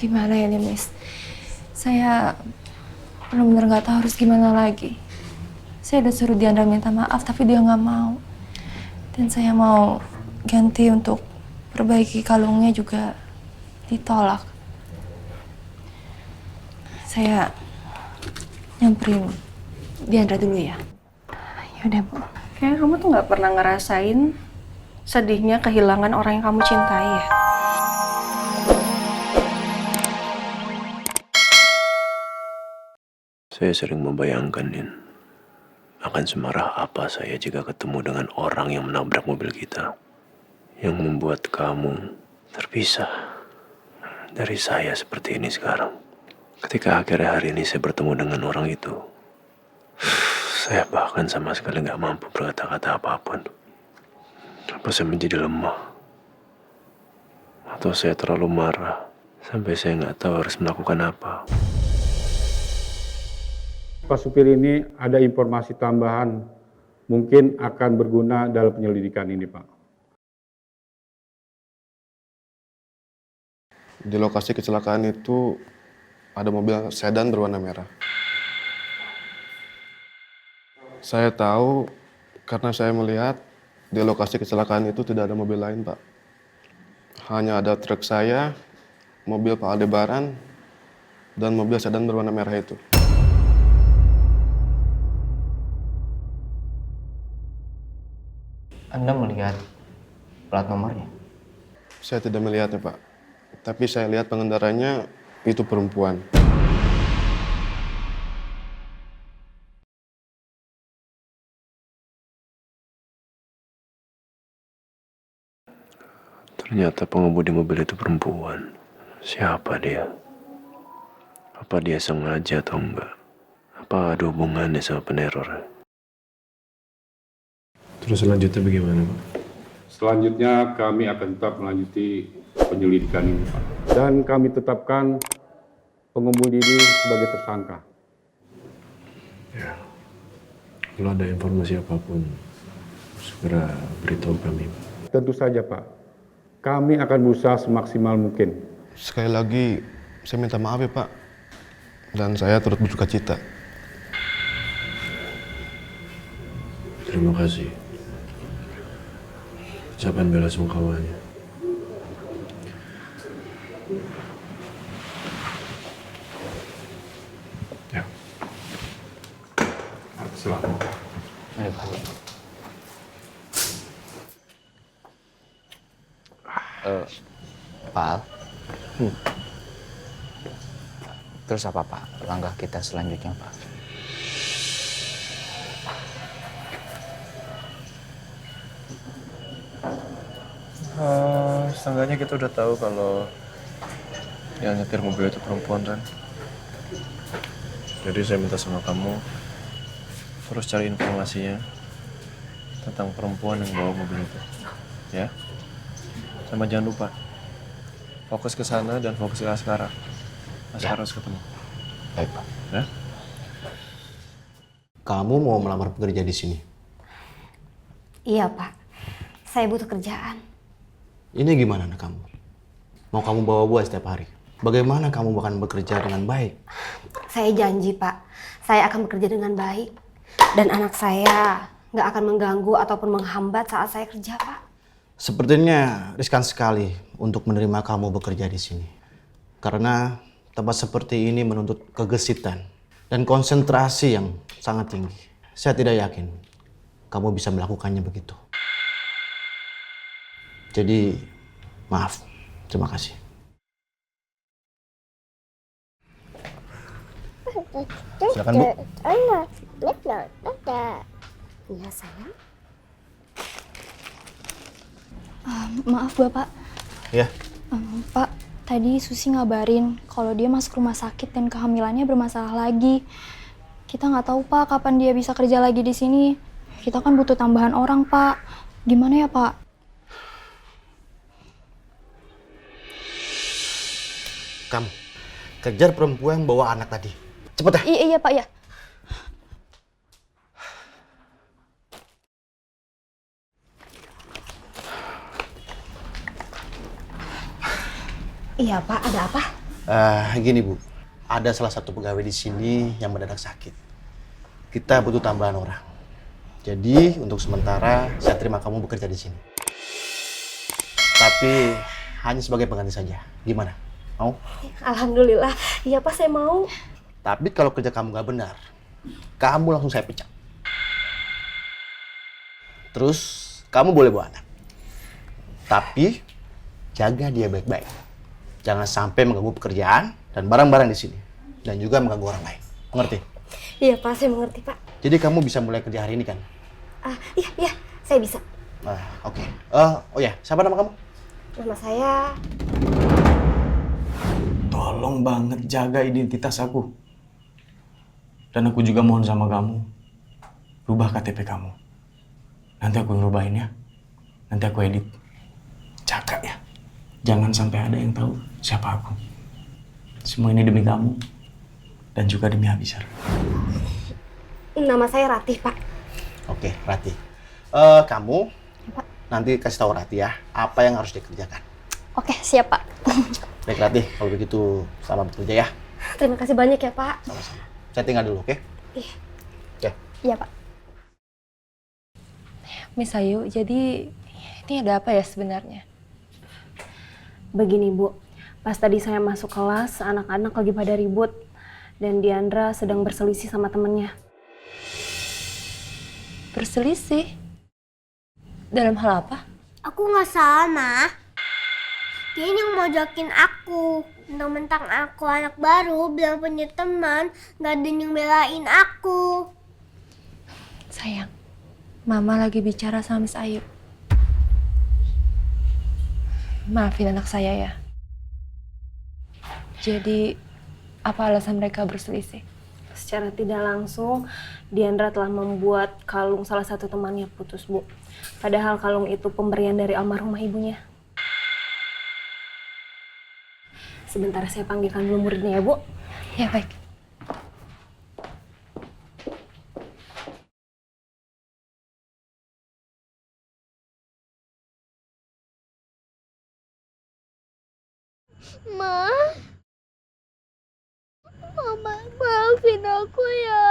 Gimana ya Limis? Saya benar-benar nggak tahu harus gimana lagi. Saya udah suruh Diandra minta maaf, tapi dia nggak mau. Dan saya mau ganti untuk perbaiki kalungnya juga ditolak. Saya nyamperin Diandra dulu ya. Yaudah Bu. Kayaknya kamu tuh nggak pernah ngerasain sedihnya kehilangan orang yang kamu cintai ya. Saya sering membayangkan, Nin, akan semarah apa saya jika ketemu dengan orang yang menabrak mobil kita, yang membuat kamu terpisah dari saya seperti ini sekarang. Ketika akhirnya hari ini saya bertemu dengan orang itu, saya bahkan sama sekali nggak mampu berkata-kata apapun. Apa saya menjadi lemah? Atau saya terlalu marah sampai saya nggak tahu harus melakukan apa? Pak supir ini ada informasi tambahan mungkin akan berguna dalam penyelidikan ini, Pak. Di lokasi kecelakaan itu ada mobil sedan berwarna merah. Saya tahu karena saya melihat di lokasi kecelakaan itu tidak ada mobil lain, Pak. Hanya ada truk saya, mobil Pak Aldebaran, dan mobil sedan berwarna merah itu. Anda melihat plat nomornya? Saya tidak melihatnya, Pak. Tapi saya lihat pengendaranya itu perempuan. Ternyata pengemudi mobil itu perempuan. Siapa dia? Apa dia sengaja atau enggak? Apa ada hubungannya sama peneror? Terus selanjutnya bagaimana, Pak? Selanjutnya kami akan tetap melanjuti penyelidikan ini, Pak. Dan kami tetapkan pengemudi ini sebagai tersangka. Ya, kalau ada informasi apapun, segera beritahu kami, Pak. Tentu saja, Pak. Kami akan berusaha semaksimal mungkin. Sekali lagi, saya minta maaf ya, Pak. Dan saya turut berduka cita. Terima kasih. Ucapan bela sungkawanya. Ya. Silakan. Ayo, Pak. Pak Al? Terus apa, Pak? Langkah kita selanjutnya, Pak? Setengahnya kita udah tahu kalau yang nyetir mobil itu perempuan, kan? Jadi saya minta sama kamu terus cari informasinya tentang perempuan yang bawa mobil itu, ya. Sama jangan lupa fokus ke sana dan fokus ke Askara. Askara harus ketemu. Baik, Pak. Ya? Kamu mau melamar pekerja di sini? Iya, Pak. Saya butuh kerjaan. Ini gimana anak kamu? Mau kamu bawa buah setiap hari? Bagaimana kamu akan bekerja dengan baik? Saya janji, Pak. Saya akan bekerja dengan baik. Dan anak saya nggak akan mengganggu ataupun menghambat saat saya kerja, Pak. Sepertinya riskan sekali untuk menerima kamu bekerja di sini. Karena tempat seperti ini menuntut kegesitan dan konsentrasi yang sangat tinggi. Saya tidak yakin kamu bisa melakukannya begitu. Jadi, maaf. Terima kasih. Silakan, Bu. Iya, sayang. Maaf Bapak. Ya. Pak, tadi Susi ngabarin kalau dia masuk rumah sakit dan kehamilannya bermasalah lagi. Kita nggak tahu Pak kapan dia bisa kerja lagi di sini. Kita kan butuh tambahan orang Pak. Gimana ya Pak? Kamu kejar perempuan yang bawa anak tadi. Cepet ya. Iya Pak ya. Iya, Pak. Ada apa? Gini Bu, ada salah satu pegawai di sini yang mendadak sakit. Kita butuh tambahan orang. Jadi untuk sementara saya terima kamu bekerja di sini. Tapi hanya sebagai pengganti saja. Gimana? Mau? Alhamdulillah. Iya Pak, saya mau. Tapi kalau kerja kamu nggak benar, kamu langsung saya pecat. Terus kamu boleh bawa anak. Tapi jaga dia baik-baik. Jangan sampai mengganggu pekerjaan dan barang-barang di sini. Dan juga mengganggu orang lain. Mengerti? Iya Pak, saya mengerti Pak. Jadi kamu bisa mulai kerja hari ini kan? Iya, saya bisa. Oke. Oh ya, siapa nama kamu? Nama saya... Tolong banget jaga identitas aku. Dan aku juga mohon sama kamu, rubah KTP kamu. Nanti aku ngerubahin ya. Nanti aku edit. Jaga ya. Jangan sampai ada yang tahu siapa aku. Semua ini demi kamu. Dan juga demi Abisar. Nama saya Ratih, Pak. Oke, Ratih. Kamu nanti kasih tahu Ratih ya, apa yang harus dikerjakan. Oke, siap Pak. Baik Ratih, kalau begitu selamat bekerja ya. Terima kasih banyak ya Pak. Sama-sama. Saya tinggal dulu, oke? Iya. Oke. Iya Pak. Miss Ayu, jadi ini ada apa ya sebenarnya? Begini Bu, pas tadi saya masuk kelas, anak-anak lagi pada ribut. Dan Diandra sedang berselisih sama temennya. Berselisih? Dalam hal apa? Aku nggak salah, Ma. Dia yang mojokin aku. Mentang-mentang aku anak baru, bilang punya teman, nggak ada yang belain aku. Sayang, Mama lagi bicara sama Miss Ayu. Maafin anak saya ya. Jadi, apa alasan mereka berselisih? Secara tidak langsung, Diandra telah membuat kalung salah satu temannya putus, Bu. Padahal kalung itu pemberian dari almarhumah ibunya. Sebentar saya panggilkan dulu muridnya ya, Bu. Ya, baik. Ma, Mama, maafin aku ya.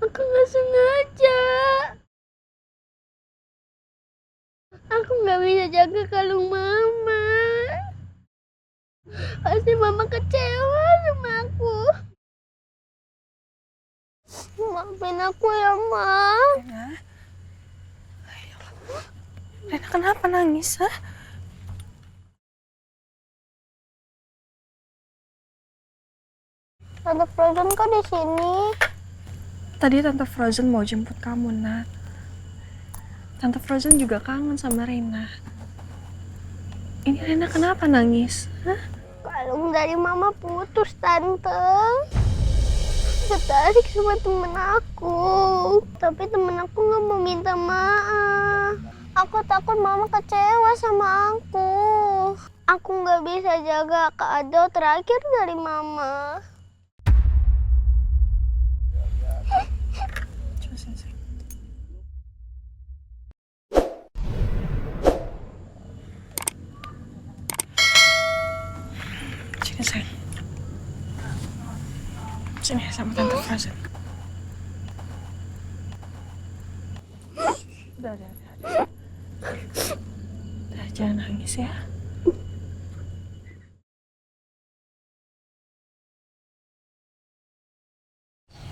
Aku nggak sengaja. Aku nggak bisa jaga kalung Mama. Pasti Mama kecewa sama aku. Maafin aku ya, Ma. Rena kenapa nangis, ha? Tante Frozen kok di sini? Tadi Tante Frozen mau jemput kamu, Nat. Tante Frozen juga kangen sama Rena. Ini Rena kenapa nangis? Hah? Kalung dari Mama putus, Tante. Ketarik sama temen aku. Tapi temen aku nggak mau minta maaf. Aku takut Mama kecewa sama aku. Aku nggak bisa jaga kado terakhir dari Mama. Sini, sayang. Sini sama Tante Frozen. Udah. Udah, jangan nangis ya.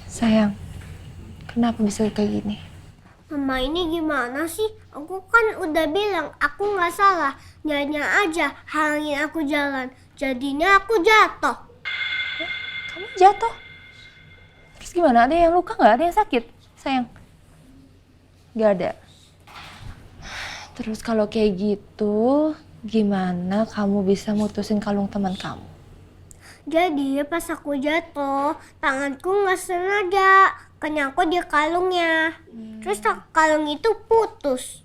Sayang, kenapa bisa kayak gini? Mama ini gimana sih? Aku kan udah bilang aku nggak salah. Nyanya aja halangin aku jalan. Jadinya aku jatuh. Kamu jatuh? Terus gimana? Ada yang luka nggak? Ada yang sakit? Sayang? Gak ada. Terus kalau kayak gitu, gimana kamu bisa mutusin kalung teman kamu? Jadi pas aku jatuh, tanganku nggak sengaja kenyangkut di kalungnya. Terus kalung itu putus.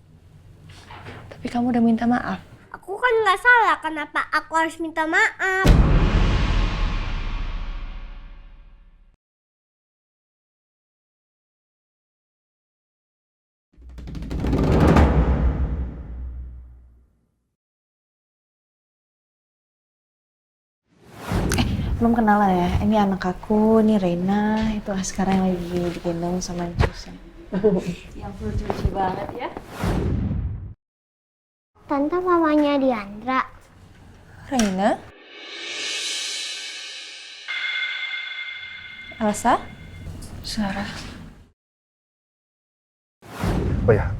Tapi kamu udah minta maaf. Aku kan nggak salah, kenapa aku harus minta maaf? belum kenalan ya. Ini anak aku, ini Reina, itu sekarang yang lagi digendong sama Susan. Yang lucu banget ya. Tante mamanya Diandra. Reina? Elsa? Sarah. Oh ya,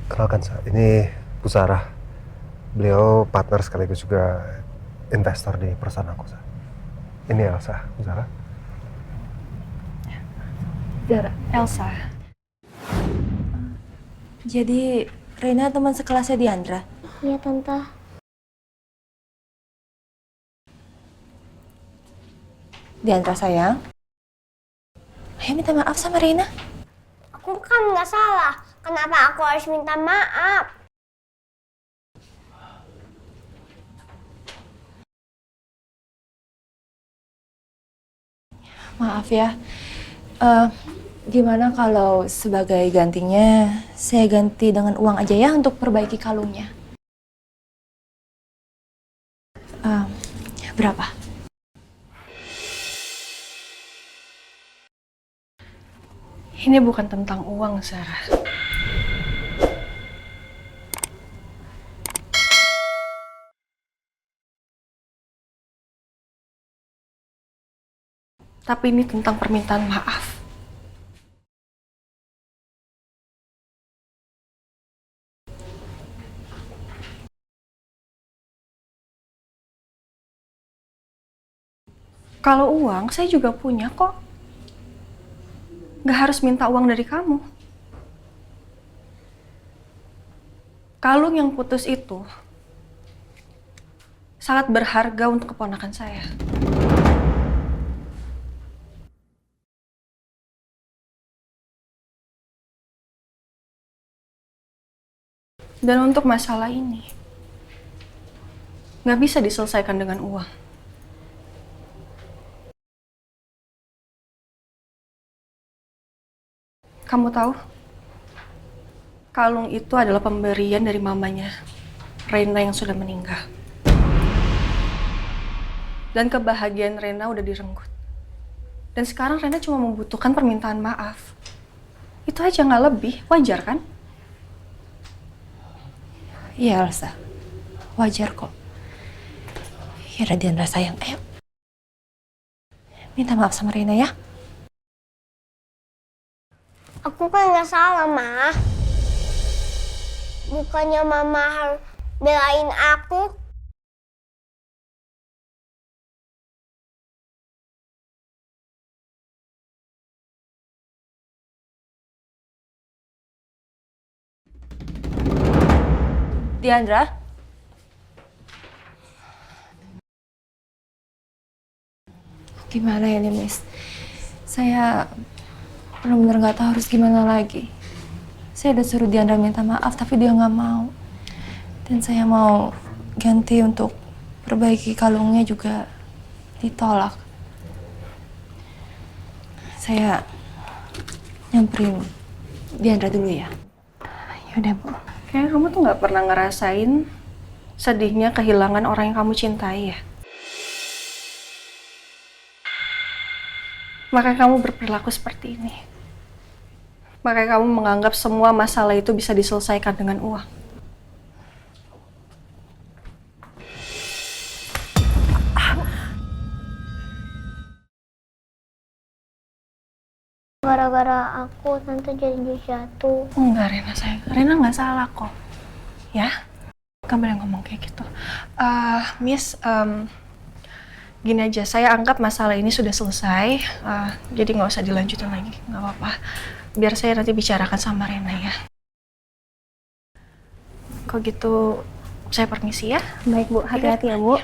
kenalkan saya. Ini Bu Sarah. Beliau partner sekaligus juga investor di perusahaan aku. Ini Elsa, Bu Sarah. Elsa. Jadi Reina teman sekelasnya Diandra? Iya tante. Diandra sayang, ayo minta maaf sama Reina. Aku kan nggak salah. Kenapa aku harus minta maaf? Maaf ya. Gimana kalau sebagai gantinya saya ganti dengan uang aja ya untuk perbaiki kalungnya? Berapa? Ini bukan tentang uang, Sarah. Tapi ini tentang permintaan maaf. Kalau uang, saya juga punya kok. Gak harus minta uang dari kamu. Kalung yang putus itu sangat berharga untuk keponakan saya. Dan untuk masalah ini, gak bisa diselesaikan dengan uang. Kamu tahu, kalung itu adalah pemberian dari mamanya, Reina yang sudah meninggal. Dan kebahagiaan Reina udah direnggut. Dan sekarang Reina cuma membutuhkan permintaan maaf. Itu aja nggak lebih, wajar kan? Iya Elsa, wajar kok. Ya Diandra sayang, ayo. Minta maaf sama Reina ya. Aku kan nggak salah, Ma. Bukannya Mama harus belain aku. Diandra? Gimana ya nih, Miss? Saya benar-benar nggak tahu harus gimana lagi. Saya udah suruh Diandra minta maaf, tapi dia nggak mau. Dan saya mau ganti untuk perbaiki kalungnya juga ditolak. Saya nyamperin Diandra dulu ya. Yaudah, Bu. Kayaknya kamu tuh nggak pernah ngerasain sedihnya kehilangan orang yang kamu cintai ya. Makanya kamu berperilaku seperti ini. Makanya kamu menganggap semua masalah itu bisa diselesaikan dengan uang. Gara-gara aku, Tante jadi jatuh. Enggak, Rena sayang. Rena nggak salah kok. Ya? Kamu boleh ngomong kayak gitu. Miss, gini aja, saya anggap masalah ini sudah selesai. Jadi nggak usah dilanjutin lagi, nggak apa-apa. Biar saya nanti bicarakan sama Rena ya. Kok gitu, saya permisi ya. Baik Bu, hati-hati ya Bu.